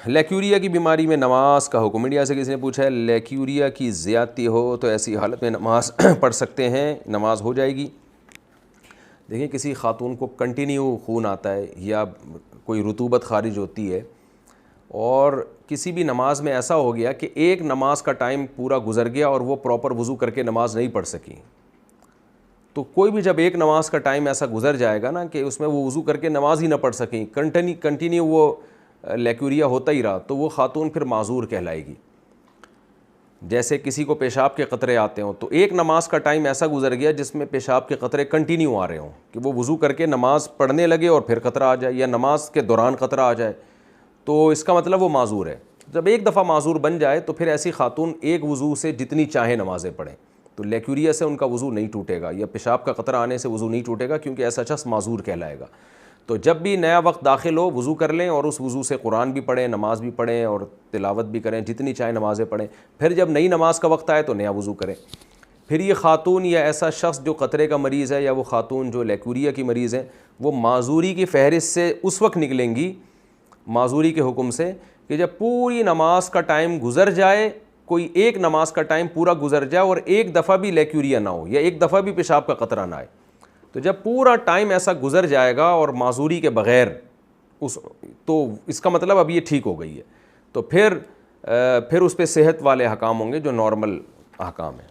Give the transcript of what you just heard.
Leucorrhoea کی بیماری میں نماز کا حکم. انڈیا سے کسی نے پوچھا ہے لیکوریا کی زیادتی ہو تو ایسی حالت میں نماز پڑھ سکتے ہیں, نماز ہو جائے گی؟ دیکھیں کسی خاتون کو کنٹینیو خون آتا ہے یا کوئی رطوبت خارج ہوتی ہے اور کسی بھی نماز میں ایسا ہو گیا کہ ایک نماز کا ٹائم پورا گزر گیا اور وہ پراپر وضو کر کے نماز نہیں پڑھ سکی, تو کوئی بھی جب ایک نماز کا ٹائم ایسا گزر جائے گا نا کہ اس میں وہ وضو کر کے نماز ہی نہ پڑھ سکیں, کنٹینیو وہ لیکوریا ہوتا ہی رہا, تو وہ خاتون پھر معذور کہلائے گی. جیسے کسی کو پیشاب کے قطرے آتے ہوں تو ایک نماز کا ٹائم ایسا گزر گیا جس میں پیشاب کے قطرے کنٹینیو آ رہے ہوں کہ وہ وضو کر کے نماز پڑھنے لگے اور پھر قطرہ آ جائے یا نماز کے دوران قطرہ آ جائے, تو اس کا مطلب وہ معذور ہے. جب ایک دفعہ معذور بن جائے تو پھر ایسی خاتون ایک وضو سے جتنی چاہیں نمازیں پڑھیں, تو لیکوریا سے ان کا وضو نہیں ٹوٹے گا یا پیشاب کا قطرہ آنے سے وضو نہیں ٹوٹے گا, کیونکہ ایسا شخص معذور کہلائے گا. تو جب بھی نیا وقت داخل ہو وضو کر لیں اور اس وضو سے قرآن بھی پڑھیں, نماز بھی پڑھیں اور تلاوت بھی کریں, جتنی چاہیں نمازیں پڑھیں. پھر جب نئی نماز کا وقت آئے تو نیا وضو کریں. پھر یہ خاتون یا ایسا شخص جو قطرے کا مریض ہے یا وہ خاتون جو لیکوریا کی مریض ہے, وہ معذوری کی فہرست سے اس وقت نکلیں گی معذوری کے حکم سے کہ جب پوری نماز کا ٹائم گزر جائے, کوئی ایک نماز کا ٹائم پورا گزر جائے اور ایک دفعہ بھی لیکوریا نہ ہو یا ایک دفعہ بھی پیشاب کا قطرہ نہ آئے. تو جب پورا ٹائم ایسا گزر جائے گا اور معذوری کے بغیر تو اس کا مطلب اب یہ ٹھیک ہو گئی ہے, تو پھر اس پہ صحت والے احکام ہوں گے جو نارمل احکام ہیں.